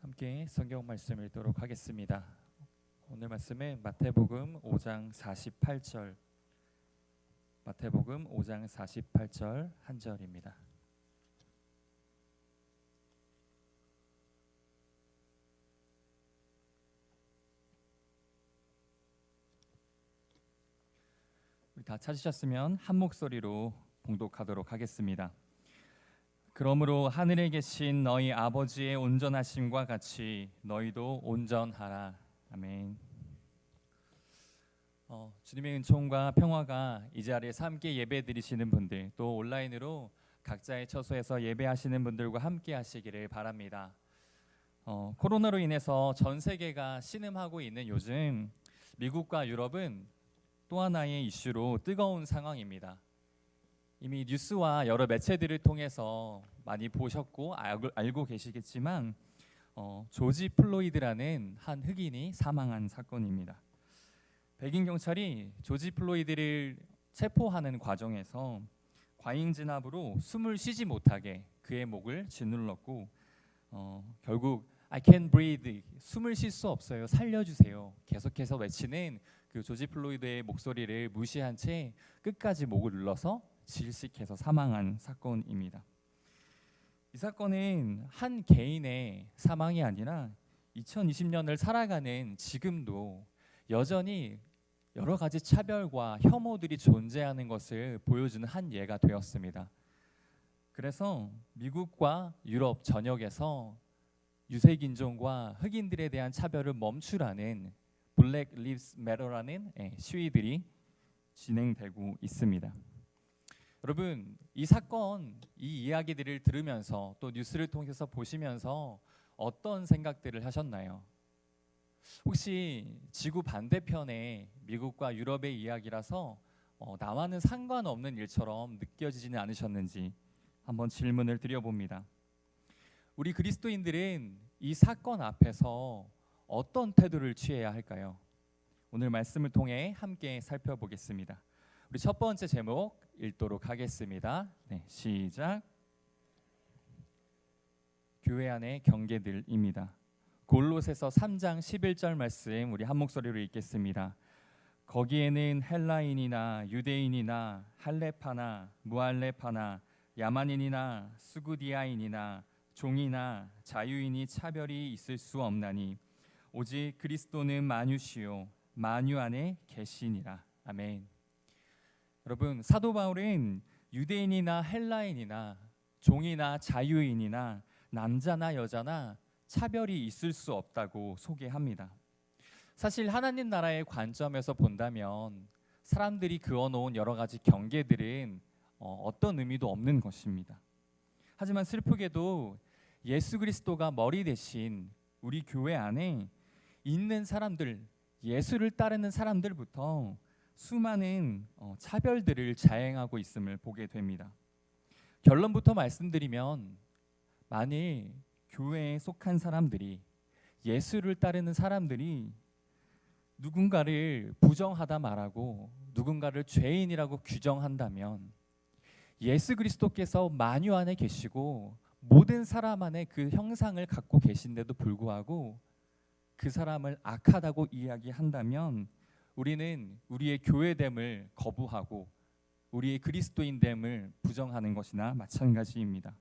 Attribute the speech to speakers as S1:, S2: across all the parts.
S1: 함께 성경 말씀 읽도록 하겠습니다. 오늘 말씀은 마태복음 5장 48절, 마태복음 5장 48절 한 절입니다. 우리 다 찾으셨으면 한 목소리로 봉독하도록 하겠습니다. 그러므로 하늘에 계신 너희 아버지의 온전하심과 같이 너희도 온전하라. 아멘. 주님의 은총과 평화가 이 자리에서 함께 예배드리시는 분들, 또 온라인으로 각자의 처소에서 예배하시는 분들과 함께 하시기를 바랍니다. 코로나로 인해서 전 세계가 신음하고 있는 요즘 미국과 유럽은 또 하나의 이슈로 뜨거운 상황입니다. 이미 뉴스와 여러 매체들을 통해서 많이 보셨고 알고 계시겠지만 조지 플로이드라는 한 흑인이 사망한 사건입니다. 백인 경찰이 조지 플로이드를 체포하는 과정에서 과잉 진압으로 숨을 쉬지 못하게 그의 목을 짓눌렀고 결국 I can't breathe, 숨을 쉴 수 없어요, 살려주세요 계속해서 외치는 그 조지 플로이드의 목소리를 무시한 채 끝까지 목을 눌러서 질식해서 사망한 사건입니다. 이 사건은 한 개인의 사망이 아니라 2020년을 살아가는 지금도 여전히 여러 가지 차별과 혐오들이 존재하는 것을 보여주는 한 예가 되었습니다. 그래서 미국과 유럽 전역에서 유색인종과 흑인들에 대한 차별을 멈추라는 블랙 리브스 매터라는 시위들이 진행되고 있습니다. 여러분, 이 사건, 이 이야기들을 들으면서 또 뉴스를 통해서 보시면서 어떤 생각들을 하셨나요? 혹시 지구 반대편의 미국과 유럽의 이야기라서 나와는 상관없는 일처럼 느껴지지는 않으셨는지 한번 질문을 드려봅니다. 우리 그리스도인들은 이 사건 앞에서 어떤 태도를 취해야 할까요? 오늘 말씀을 통해 함께 살펴보겠습니다. 우리 첫 번째 제목 읽도록 하겠습니다. 시작. 교회 안의 경계들입니다. 골로새서 3장 11절 말씀 우리 한 목소리로 읽겠습니다. 거기에는 헬라인이나 유대인이나 할레파나 무할레파나 야만인이나 수구디아인이나 종이나 자유인이 차별이 있을 수 없나니 오직 그리스도는 만유시요 만유 안에 계시니라. 아멘. 여러분, 사도 바울은 유대인이나 헬라인이나 종이나 자유인이나 남자나 여자나 차별이 있을 수 없다고 소개합니다. 사실 하나님 나라의 관점에서 본다면 사람들이 그어놓은 여러 가지 경계들은 어떤 의미도 없는 것입니다. 하지만 슬프게도 예수 그리스도가 머리 대신 우리 교회 안에 있는 사람들, 예수를 따르는 사람들부터 수많은 차별들을 자행하고 있음을 보게 됩니다. 결론부터 말씀드리면 만일 교회에 속한 사람들이, 예수를 따르는 사람들이 누군가를 부정하다 말하고 누군가를 죄인이라고 규정한다면 예수 그리스도께서 만유 안에 계시고 모든 사람 안에 그 형상을 갖고 계신데도 불구하고 그 사람을 악하다고 이야기한다면 우리는 우리의 교회됨을 거부하고 우리의 그리스도인됨을 부정하는 것이나 마찬가지입니다.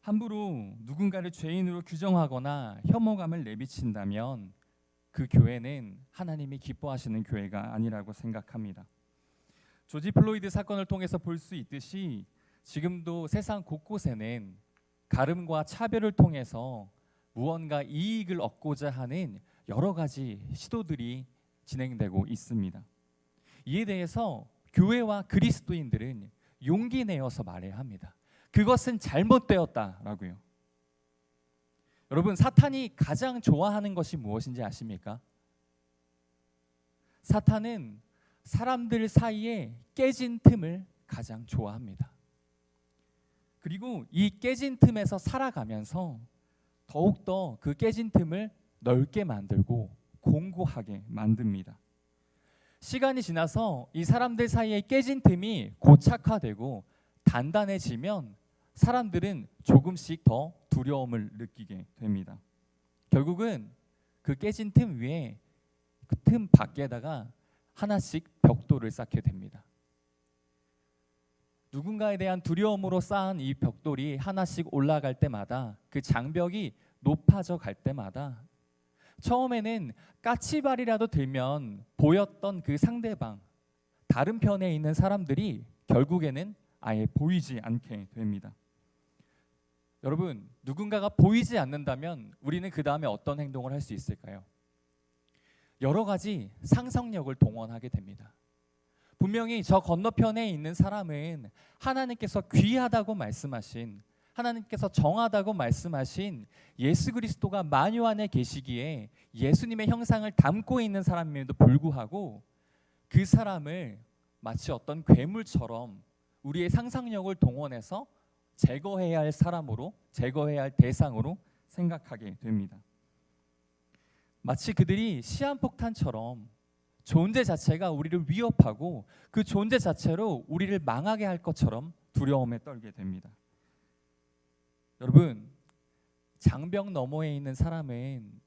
S1: 함부로 누군가를 죄인으로 규정하거나 혐오감을 내비친다면 그 교회는 하나님이 기뻐하시는 교회가 아니라고 생각합니다. 조지 플로이드 사건을 통해서 볼 수 있듯이 지금도 세상 곳곳에는 가름과 차별을 통해서 무언가 이익을 얻고자 하는 여러 가지 시도들이 진행되고 있습니다. 이에 대해서 교회와 그리스도인들은 용기 내어서 말해야 합니다. 그것은 잘못되었다라고요. 여러분, 사탄이 가장 좋아하는 것이 무엇인지 아십니까? 사탄은 사람들 사이에 깨진 틈을 가장 좋아합니다. 그리고 이 깨진 틈에서 살아가면서 더욱더 그 깨진 틈을 넓게 만들고 공고하게 만듭니다. 시간이 지나서 이 사람들 사이에 깨진 틈이 고착화되고 단단해지면 사람들은 조금씩 더 두려움을 느끼게 됩니다. 결국은 그 깨진 틈 위에 그 틈 밖에다가 하나씩 벽돌을 쌓게 됩니다. 누군가에 대한 두려움으로 쌓은 이 벽돌이 하나씩 올라갈 때마다, 그 장벽이 높아져 갈 때마다 처음에는 까치발이라도 들면 보였던 그 상대방, 다른 편에 있는 사람들이 결국에는 아예 보이지 않게 됩니다. 여러분, 누군가가 보이지 않는다면 우리는 그 다음에 어떤 행동을 할 수 있을까요? 여러 가지 상상력을 동원하게 됩니다. 분명히 저 건너편에 있는 사람은 하나님께서 귀하다고 말씀하신, 하나님께서 정하다고 말씀하신 예수 그리스도가 만유 안에 계시기에 예수님의 형상을 담고 있는 사람임에도 불구하고 그 사람을 마치 어떤 괴물처럼 우리의 상상력을 동원해서 제거해야 할 사람으로, 제거해야 할 대상으로 생각하게 됩니다. 마치 그들이 시한폭탄처럼 존재 자체가 우리를 위협하고 그 존재 자체로 우리를 망하게 할 것처럼 두려움에 떨게 됩니다. 여러분, 장벽 너머에 있는 사람은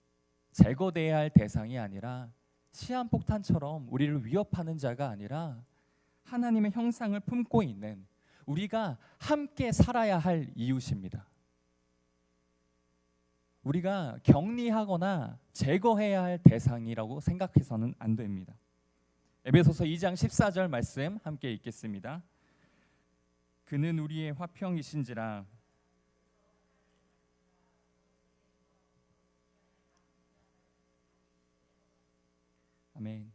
S1: 제거돼야 할 대상이 아니라 시한폭탄처럼 우리를 위협하는 자가 아니라 하나님의 형상을 품고 있는, 우리가 함께 살아야 할 이웃입니다. 우리가 격리하거나 제거해야 할 대상이라고 생각해서는 안 됩니다. 에베소서 2장 14절 말씀 함께 읽겠습니다. 그는 우리의 화평이신지라 아멘.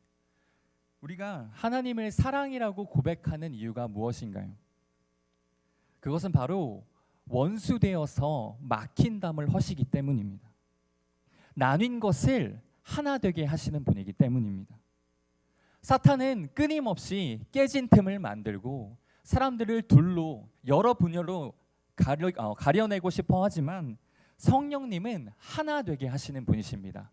S1: 우리가 하나님을 사랑이라고 고백하는 이유가 무엇인가요? 그것은 바로 원수되어서 막힌 담을 허시기 때문입니다. 나뉜 것을 하나 되게 하시는 분이기 때문입니다. 사탄은 끊임없이 깨진 틈을 만들고 사람들을 둘로 여러 분야로 가려내고 싶어 하지만 성령님은 하나 되게 하시는 분이십니다.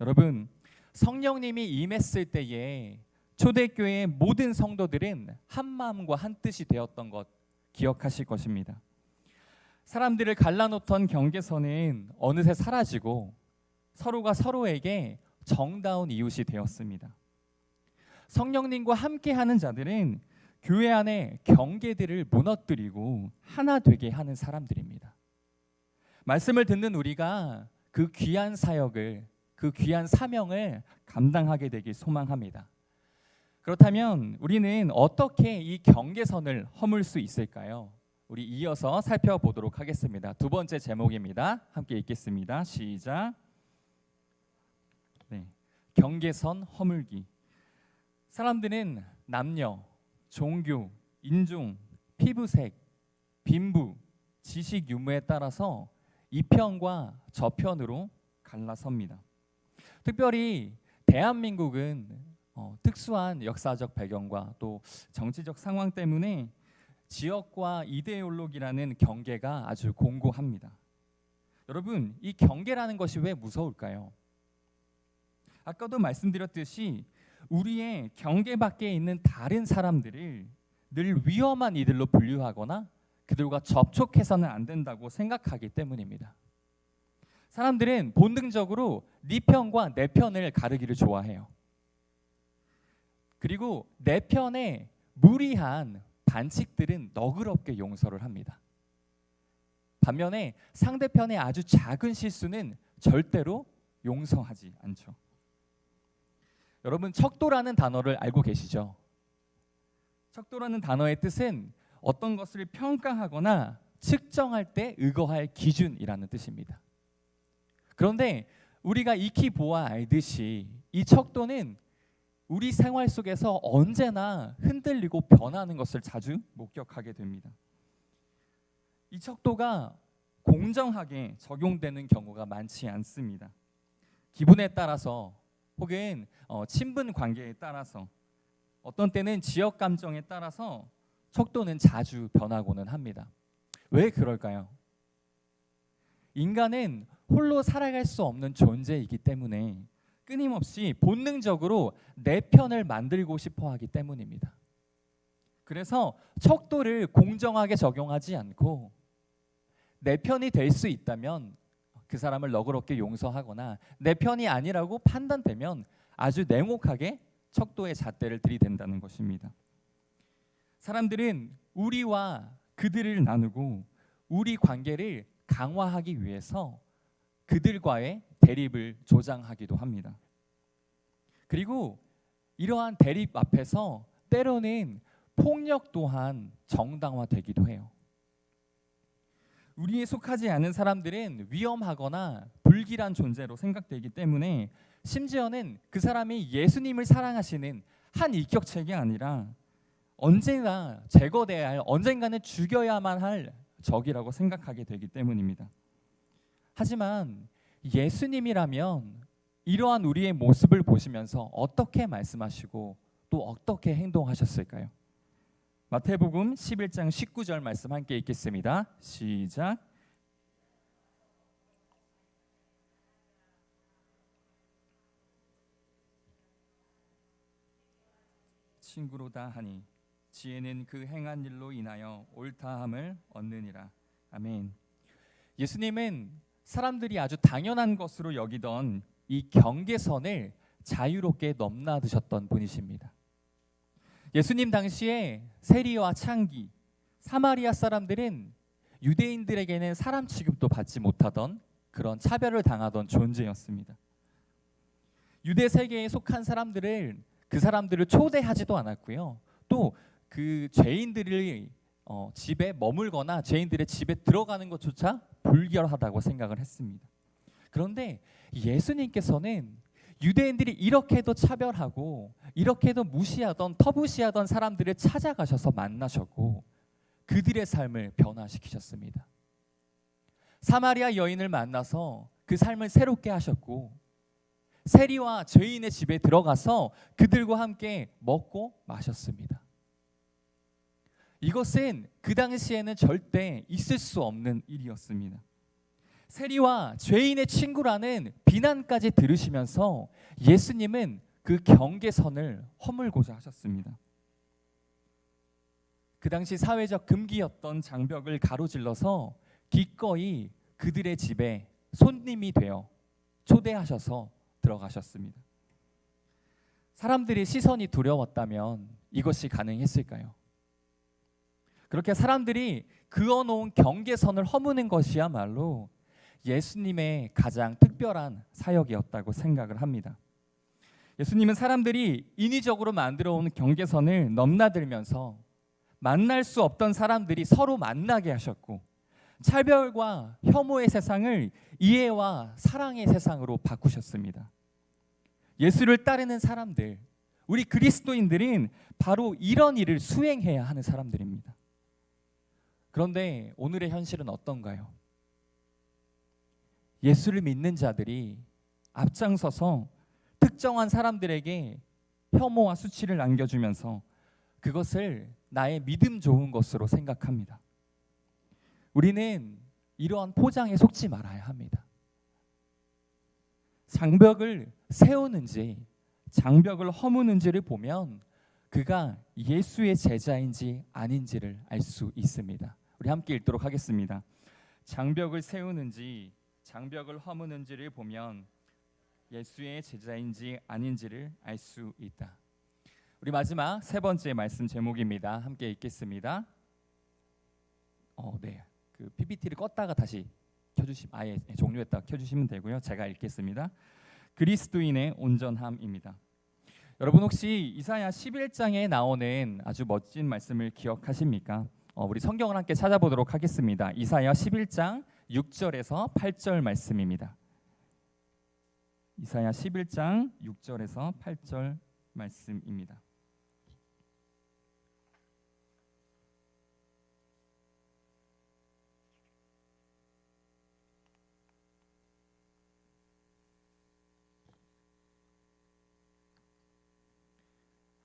S1: 여러분, 성령님이 임했을 때에 초대교회의 모든 성도들은 한 마음과 한 뜻이 되었던 것 기억하실 것입니다. 사람들을 갈라놓던 경계선은 어느새 사라지고 서로가 서로에게 정다운 이웃이 되었습니다. 성령님과 함께하는 자들은 교회 안에 경계들을 무너뜨리고 하나 되게 하는 사람들입니다. 말씀을 듣는 우리가 그 귀한 사역을, 그 귀한 사명을 감당하게 되길 소망합니다. 그렇다면 우리는 어떻게 이 경계선을 허물 수 있을까요? 우리 이어서 살펴보도록 하겠습니다. 두 번째 제목입니다. 함께 읽겠습니다. 시작. 네, 경계선 허물기. 사람들은 남녀, 종교, 인종, 피부색, 빈부, 지식 유무에 따라서 이 편과 저 편으로 갈라섭니다. 특별히 대한민국은 특수한 역사적 배경과 또 정치적 상황 때문에 지역과 이데올로기라는 경계가 아주 공고합니다. 여러분, 이 경계라는 것이 왜 무서울까요? 아까도 말씀드렸듯이 우리의 경계 밖에 있는 다른 사람들을 늘 위험한 이들로 분류하거나 그들과 접촉해서는 안 된다고 생각하기 때문입니다. 사람들은 본능적으로 네 편과 내 편을 가르기를 좋아해요. 그리고 내 편에 무리한 반칙들은 너그럽게 용서를 합니다. 반면에 상대편의 아주 작은 실수는 절대로 용서하지 않죠. 여러분, 척도라는 단어를 알고 계시죠? 척도라는 단어의 뜻은 어떤 것을 평가하거나 측정할 때 의거할 기준이라는 뜻입니다. 그런데 우리가 익히 보아 알듯이 이 척도는 우리 생활 속에서 언제나 흔들리고 변하는 것을 자주 목격하게 됩니다. 이 척도가 공정하게 적용되는 경우가 많지 않습니다. 기분에 따라서 혹은 친분 관계에 따라서, 어떤 때는 지역 감정에 따라서 척도는 자주 변하고는 합니다. 왜 그럴까요? 인간은 홀로 살아갈 수 없는 존재이기 때문에 끊임없이 본능적으로 내 편을 만들고 싶어 하기 때문입니다. 그래서 척도를 공정하게 적용하지 않고 내 편이 될 수 있다면 그 사람을 너그럽게 용서하거나 내 편이 아니라고 판단되면 아주 냉혹하게 척도의 잣대를 들이댄다는 것입니다. 사람들은 우리와 그들을 나누고 우리 관계를 강화하기 위해서 그들과의 대립을 조장하기도 합니다. 그리고 이러한 대립 앞에서 때로는 폭력 또한 정당화되기도 해요. 우리에 속하지 않은 사람들은 위험하거나 불길한 존재로 생각되기 때문에 심지어는 그 사람이 예수님을 사랑하시는 한 인격체가 아니라 언제나 제거돼야 할, 언젠가는 죽여야만 할 적이라고 생각하게 되기 때문입니다. 하지만 예수님이라면 이러한 우리의 모습을 보시면서 어떻게 말씀하시고 또 어떻게 행동하셨을까요? 마태복음 11장 19절 말씀 함께 읽겠습니다. 시작. 친구로다 하니 지혜는 그 행한 일로 인하여 옳다함을 얻느니라. 아멘. 예수님은 사람들이 아주 당연한 것으로 여기던 이 경계선을 자유롭게 넘나드셨던 분이십니다. 예수님 당시에 세리와 창기, 사마리아 사람들은 유대인들에게는 사람 취급도 받지 못하던 그런 차별을 당하던 존재였습니다. 유대 세계에 속한 사람들을 그 사람들을 초대하지도 않았고요. 또 그 죄인들이 집에 머물거나 죄인들의 집에 들어가는 것조차 불결하다고 생각을 했습니다. 그런데 예수님께서는 유대인들이 이렇게도 차별하고 이렇게도 무시하던 터부시하던 사람들을 찾아가셔서 만나셨고 그들의 삶을 변화시키셨습니다. 사마리아 여인을 만나서 그 삶을 새롭게 하셨고 세리와 죄인의 집에 들어가서 그들과 함께 먹고 마셨습니다. 이것은 그 당시에는 절대 있을 수 없는 일이었습니다. 세리와 죄인의 친구라는 비난까지 들으시면서 예수님은 그 경계선을 허물고자 하셨습니다. 그 당시 사회적 금기였던 장벽을 가로질러서 기꺼이 그들의 집에 손님이 되어 초대하셔서 들어가셨습니다. 사람들의 시선이 두려웠다면 이것이 가능했을까요? 그렇게 사람들이 그어놓은 경계선을 허무는 것이야말로 예수님의 가장 특별한 사역이었다고 생각을 합니다. 예수님은 사람들이 인위적으로 만들어 온 경계선을 넘나들면서 만날 수 없던 사람들이 서로 만나게 하셨고 차별과 혐오의 세상을 이해와 사랑의 세상으로 바꾸셨습니다. 예수를 따르는 사람들, 우리 그리스도인들은 바로 이런 일을 수행해야 하는 사람들입니다. 그런데 오늘의 현실은 어떤가요? 예수를 믿는 자들이 앞장서서 특정한 사람들에게 혐오와 수치를 안겨주면서 그것을 나의 믿음 좋은 것으로 생각합니다. 우리는 이러한 포장에 속지 말아야 합니다. 장벽을 세우는지 장벽을 허무는지를 보면 그가 예수의 제자인지 아닌지를 알 수 있습니다. 우리 함께 읽도록 하겠습니다. 장벽을 세우는지 장벽을 허무는지를 보면 예수의 제자인지 아닌지를 알 수 있다. 우리 마지막 세 번째 말씀 제목입니다. 함께 읽겠습니다. 그 PPT를 껐다가 다시 아예 종료했다가 켜주시면 되고요. 제가 읽겠습니다. 그리스도인의 온전함입니다. 여러분 혹시 이사야 11장에 나오는 아주 멋진 말씀을 기억하십니까? 우리 성경을 함께 찾아보도록 하겠습니다. 이사야 11장 6절에서 8절 말씀입니다. 이사야 11장 6절에서 8절 말씀입니다.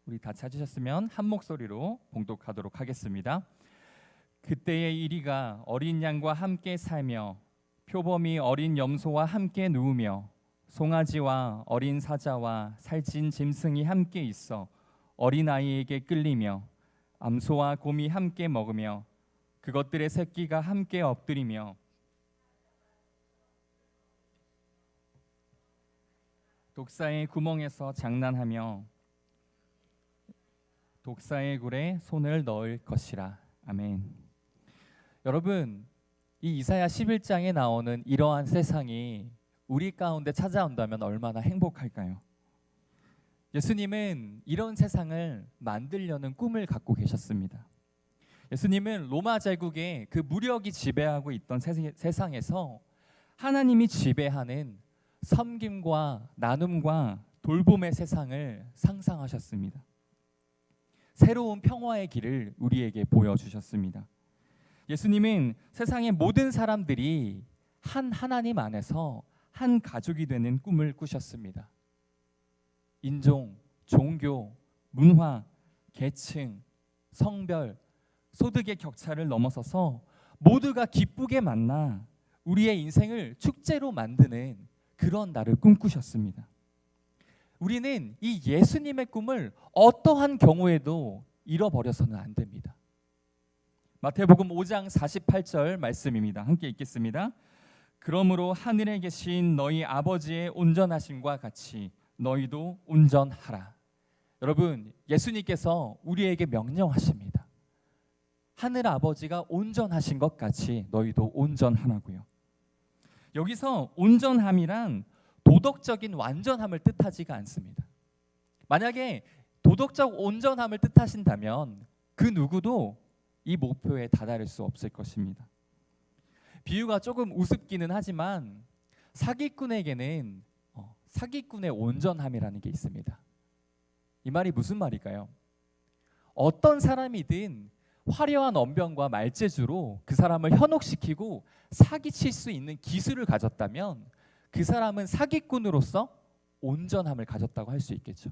S1: 우리 다 찾으셨으면 한 목소리로 봉독하도록 하겠습니다. 그때의 이리가 어린 양과 함께 살며 표범이 어린 염소와 함께 누우며 송아지와 어린 사자와 살찐 짐승이 함께 있어 어린아이에게 끌리며 암소와 곰이 함께 먹으며 그것들의 새끼가 함께 엎드리며 독사의 구멍에서 장난하며 독사의 굴에 손을 넣을 것이라. 아멘. 여러분, 이 이사야 11장에 나오는 이러한 세상이 우리 가운데 찾아온다면 얼마나 행복할까요? 예수님은 이런 세상을 만들려는 꿈을 갖고 계셨습니다. 예수님은 로마 제국의 그 무력이 지배하고 있던 세상에서 하나님이 지배하는 섬김과 나눔과 돌봄의 세상을 상상하셨습니다. 새로운 평화의 길을 우리에게 보여주셨습니다. 예수님은 세상의 모든 사람들이 한 하나님 안에서 한 가족이 되는 꿈을 꾸셨습니다. 인종, 종교, 문화, 계층, 성별, 소득의 격차를 넘어서서 모두가 기쁘게 만나 우리의 인생을 축제로 만드는 그런 날을 꿈꾸셨습니다. 우리는 이 예수님의 꿈을 어떠한 경우에도 잃어버려서는 안 됩니다. 마태복음 5장 48절 말씀입니다. 함께 읽겠습니다. 그러므로 하늘에 계신 너희 아버지의 온전하심과 같이 너희도 온전하라. 여러분, 예수님께서 우리에게 명령하십니다. 하늘 아버지가 온전하신 것 같이 너희도 온전하라고요. 여기서 온전함이란 도덕적인 완전함을 뜻하지가 않습니다. 만약에 도덕적 온전함을 뜻하신다면 그 누구도 이 목표에 다다를 수 없을 것입니다. 비유가 조금 우습기는 하지만 사기꾼에게는 사기꾼의 온전함이라는 게 있습니다. 이 말이 무슨 말일까요? 어떤 사람이든 화려한 언변과 말재주로 그 사람을 현혹시키고 사기칠 수 있는 기술을 가졌다면 그 사람은 사기꾼으로서 온전함을 가졌다고 할 수 있겠죠.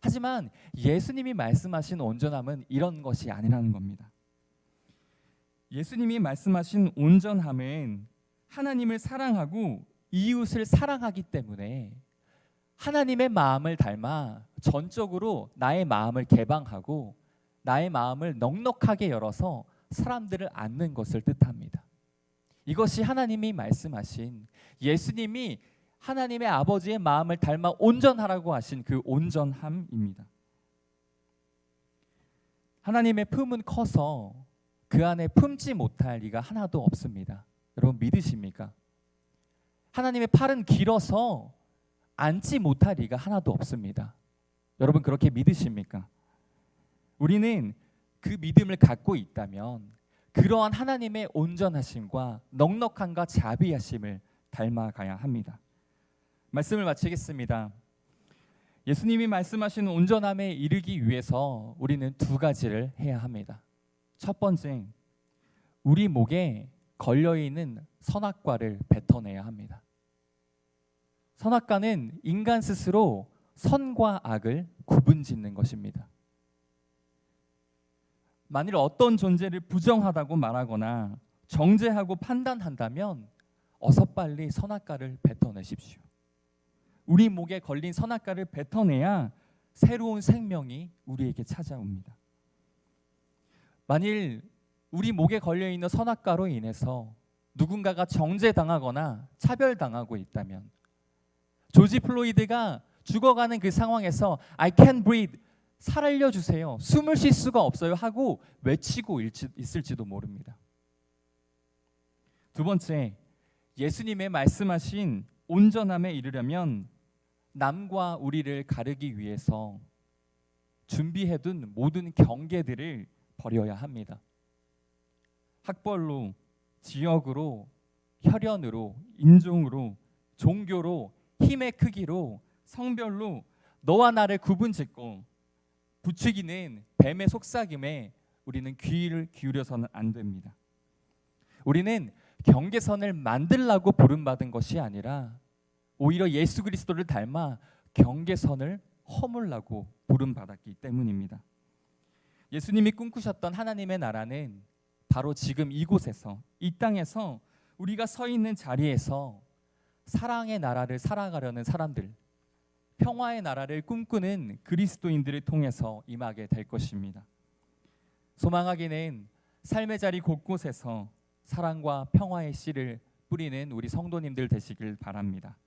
S1: 하지만 예수님이 말씀하신 온전함은 이런 것이 아니라는 겁니다. 예수님이 말씀하신 온전함은 하나님을 사랑하고 이웃을 사랑하기 때문에 하나님의 마음을 닮아 전적으로 나의 마음을 개방하고 나의 마음을 넉넉하게 열어서 사람들을 안는 것을 뜻합니다. 이것이 하나님이 말씀하신, 예수님이 하나님의 아버지의 마음을 닮아 온전하라고 하신 그 온전함입니다. 하나님의 품은 커서 그 안에 품지 못할 리가 하나도 없습니다. 여러분 믿으십니까? 하나님의 팔은 길어서 앉지 못할 리가 하나도 없습니다. 여러분 그렇게 믿으십니까? 우리는 그 믿음을 갖고 있다면 그러한 하나님의 온전하심과 넉넉함과 자비하심을 닮아가야 합니다. 말씀을 마치겠습니다. 예수님이 말씀하신 온전함에 이르기 위해서 우리는 두 가지를 해야 합니다. 첫 번째, 우리 목에 걸려있는 선악과를 뱉어내야 합니다. 선악과는 인간 스스로 선과 악을 구분짓는 것입니다. 만일 어떤 존재를 부정하다고 말하거나 정죄하고 판단한다면 어서 빨리 선악과를 뱉어내십시오. 우리 목에 걸린 선악과를 뱉어내야 새로운 생명이 우리에게 찾아옵니다. 만일 우리 목에 걸려있는 선악과로 인해서 누군가가 정죄당하거나 차별당하고 있다면, 조지 플로이드가 죽어가는 그 상황에서 I can't breathe, 살려주세요, 숨을 쉴 수가 없어요 하고 외치고 있을지도 모릅니다. 두 번째, 예수님의 말씀하신 온전함에 이르려면 남과 우리를 가르기 위해서 준비해둔 모든 경계들을 버려야 합니다. 학벌로, 지역으로, 혈연으로, 인종으로, 종교로, 힘의 크기로, 성별로 너와 나를 구분짓고 부추기는 뱀의 속삭임에 우리는 귀를 기울여서는 안 됩니다. 우리는 경계선을 만들라고 부름받은 것이 아니라 오히려 예수 그리스도를 닮아 경계선을 허물라고 부름받았기 때문입니다. 예수님이 꿈꾸셨던 하나님의 나라는 바로 지금 이곳에서, 이 땅에서 우리가 서 있는 자리에서 사랑의 나라를 살아가려는 사람들, 평화의 나라를 꿈꾸는 그리스도인들을 통해서 임하게 될 것입니다. 소망하기는 삶의 자리 곳곳에서 사랑과 평화의 씨를 뿌리는 우리 성도님들 되시길 바랍니다.